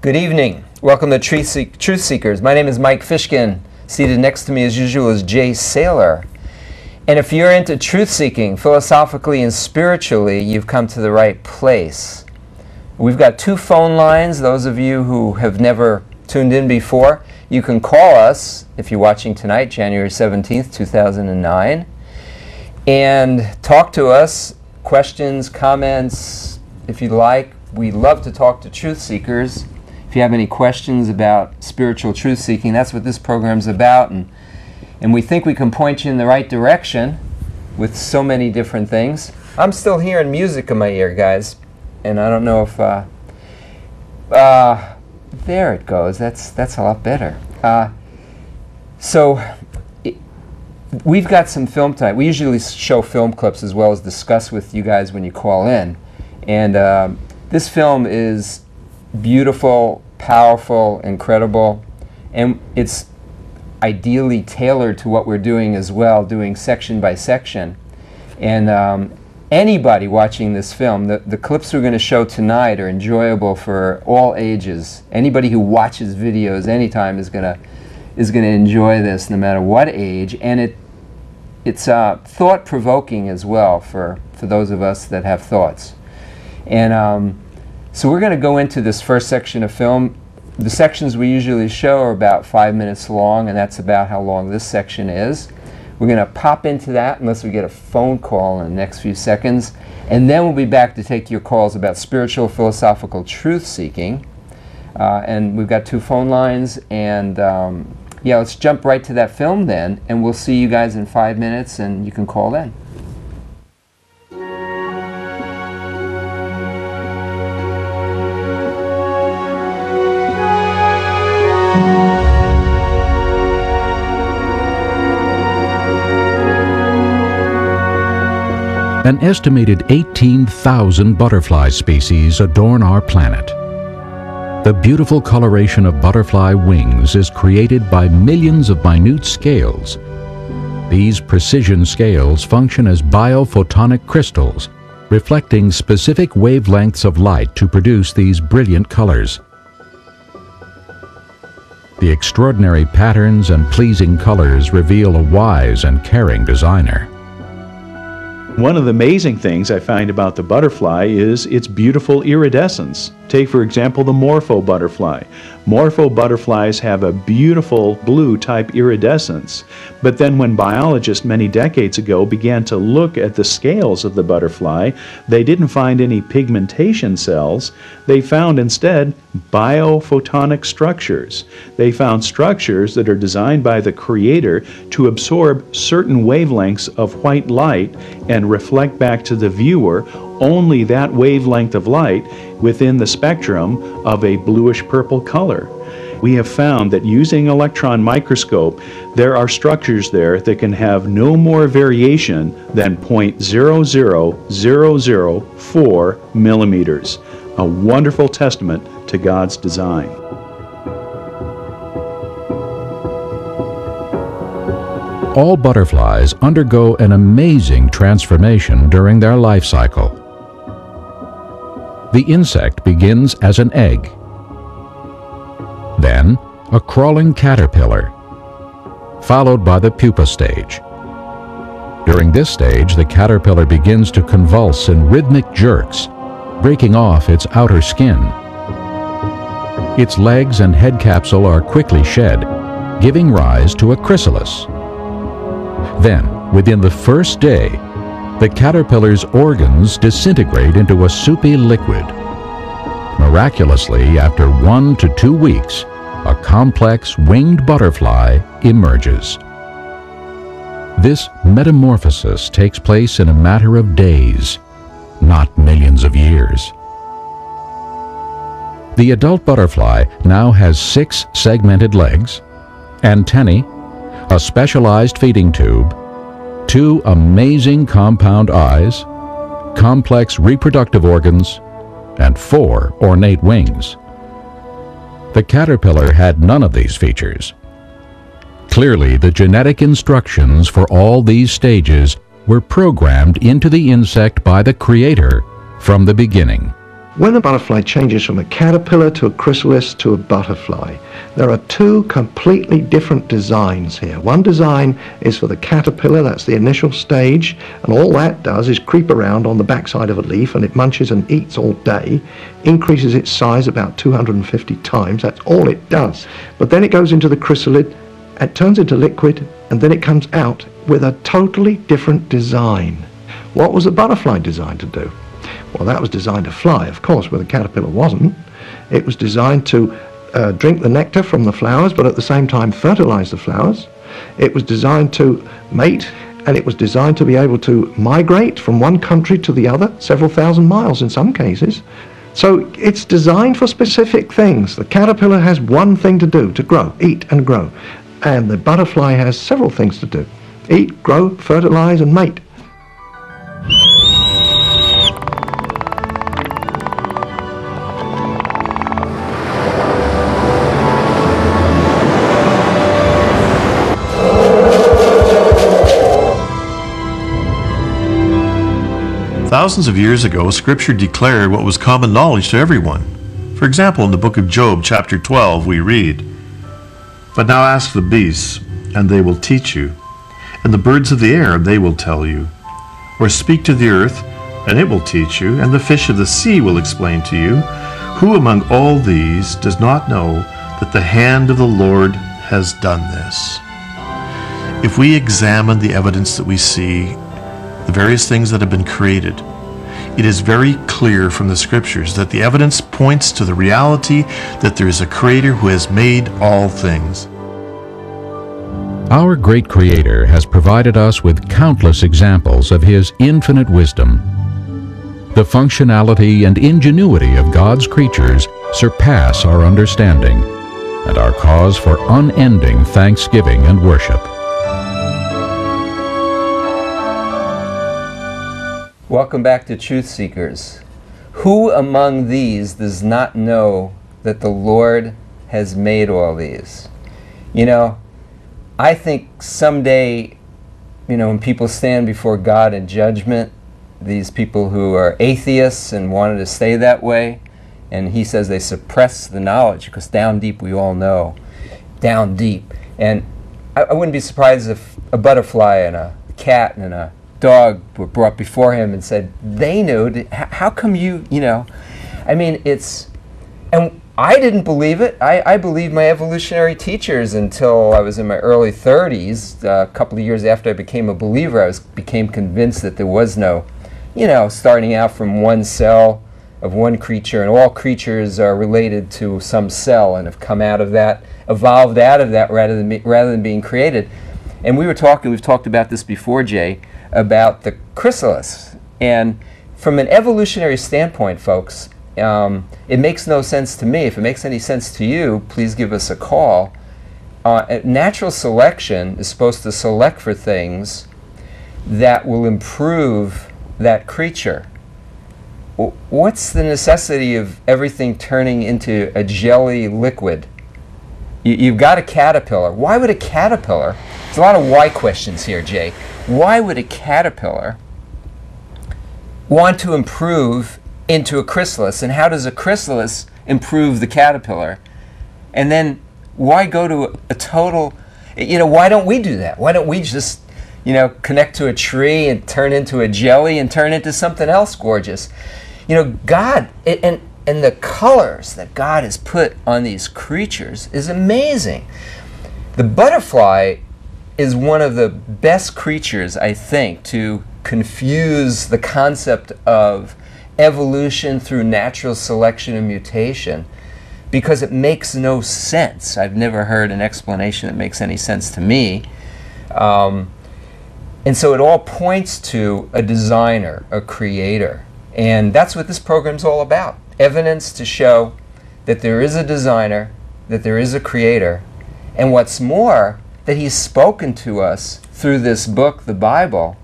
Good evening. Welcome to Truth Seekers. My name is Mike Fishkin. Seated next to me as usual is Jay Saylor. And if you're into truth seeking, philosophically and spiritually, you've come to the right place. We've got two phone lines. Those of you who have never tuned in before, you can call us if you're watching tonight, January 17th, 2009, and talk to us. Questions, comments, if you'd like. We love to talk to truth seekers. If you have any questions about spiritual truth seeking, that's what this program's about. And we think we can point you in the right direction with so many different things. I'm still hearing music in my ear, guys. And I don't know if... there it goes. That's a lot better. We've got some film tonight. We usually show film clips as well as discuss with you guys when you call in. And this film is beautiful, powerful, incredible. And it's ideally tailored to what we're doing as well, doing section by section. And anybody watching this film, the clips we're going to show tonight are enjoyable for all ages. Anybody who watches videos anytime is going to enjoy this, no matter what age. And it's thought-provoking as well for those of us that have thoughts. And so we're going to go into this first section of film. The sections we usually show are about 5 minutes long, and that's about how long this section is. We're going to pop into that unless we get a phone call in the next few seconds. And then we'll be back to take your calls about spiritual, philosophical truth-seeking. And we've got two phone lines. And yeah, let's jump right to that film then. And we'll see you guys in 5 minutes, and you can call then. An estimated 18,000 butterfly species adorn our planet. The beautiful coloration of butterfly wings is created by millions of minute scales. These precision scales function as biophotonic crystals, reflecting specific wavelengths of light to produce these brilliant colors. The extraordinary patterns and pleasing colors reveal a wise and caring designer. One of the amazing things I find about the butterfly is its beautiful iridescence. Take, for example, the Morpho butterfly. Morpho butterflies have a beautiful blue-type iridescence, but then when biologists many decades ago began to look at the scales of the butterfly, they didn't find any pigmentation cells. They found instead biophotonic structures. They found structures that are designed by the Creator to absorb certain wavelengths of white light and reflect back to the viewer only that wavelength of light within the spectrum of a bluish-purple color. We have found that using electron microscope, there are structures there that can have no more variation than 0.00004 millimeters. A wonderful testament to God's design. All butterflies undergo an amazing transformation during their life cycle. The insect begins as an egg, then a crawling caterpillar, followed by the pupa stage. During this stage, the caterpillar begins to convulse in rhythmic jerks, breaking off its outer skin. Its legs and head capsule are quickly shed, giving rise to a chrysalis. Then, within the first day, the caterpillar's organs disintegrate into a soupy liquid. Miraculously, after 1 to 2 weeks, a complex winged butterfly emerges. This metamorphosis takes place in a matter of days, not millions of years. The adult butterfly now has 6 segmented legs, antennae, a specialized feeding tube, 2 amazing compound eyes, complex reproductive organs, and 4 ornate wings. The caterpillar had none of these features. Clearly, the genetic instructions for all these stages were programmed into the insect by the Creator from the beginning. When a butterfly changes from a caterpillar to a chrysalis to a butterfly, there are two completely different designs here. One design is for the caterpillar, that's the initial stage, and all that does is creep around on the backside of a leaf, and it munches and eats all day, increases its size about 250 times, that's all it does. But then it goes into the chrysalid, it turns into liquid, and then it comes out with a totally different design. What was the butterfly designed to do? Well, that was designed to fly, of course, where the caterpillar wasn't. It was designed to drink the nectar from the flowers, but at the same time fertilize the flowers. It was designed to mate, and it was designed to be able to migrate from one country to the other, several thousand miles in some cases. So it's designed for specific things. The caterpillar has one thing to do, to grow, eat and grow. And the butterfly has several things to do: eat, grow, fertilize, and mate. Thousands of years ago, Scripture declared what was common knowledge to everyone. For example, in the book of Job, chapter 12, we read, "But now ask the beasts, and they will teach you, and the birds of the air, and they will tell you. Or speak to the earth, and it will teach you, and the fish of the sea will explain to you. Who among all these does not know that the hand of the Lord has done this?" If we examine the evidence that we see, the various things that have been created, it is very clear from the Scriptures that the evidence points to the reality that there is a Creator who has made all things. Our great Creator has provided us with countless examples of His infinite wisdom. The functionality and ingenuity of God's creatures surpass our understanding and are cause for unending thanksgiving and worship. Welcome back to Truth Seekers. Who among these does not know that the Lord has made all these? You know, I think someday, when people stand before God in judgment, these people who are atheists and wanted to stay that way, and He says they suppress the knowledge, because down deep we all know, down deep. And I wouldn't be surprised if a butterfly and a cat and a dog were brought before Him and said, they knew, how come I mean, and I didn't believe it. I believed my evolutionary teachers until I was in my early 30s. A couple of years after I became a believer, I became convinced that there was no, starting out from one cell of one creature, and all creatures are related to some cell and have come out of that, evolved out of that rather than being created. And we've talked about this before, Jay, about the chrysalis. And from an evolutionary standpoint, folks, it makes no sense to me. If it makes any sense to you, please give us a call. Natural selection is supposed to select for things that will improve that creature. What's the necessity of everything turning into a jelly liquid? You've got a caterpillar. Why would a caterpillar, there's a lot of why questions here, Jay. Why would a caterpillar want to improve into a chrysalis? And how does a chrysalis improve the caterpillar? And then why go to a total, why don't we do that? Why don't we just, connect to a tree and turn into a jelly and turn into something else gorgeous? God, and the colors that God has put on these creatures is amazing. The butterfly is one of the best creatures, I think, to confuse the concept of evolution through natural selection and mutation, because it makes no sense. I've never heard an explanation that makes any sense to me. And so it all points to a designer, a creator. And that's what this program's all about. Evidence to show that there is a designer, that there is a creator, and what's more, that He's spoken to us through this book, the Bible,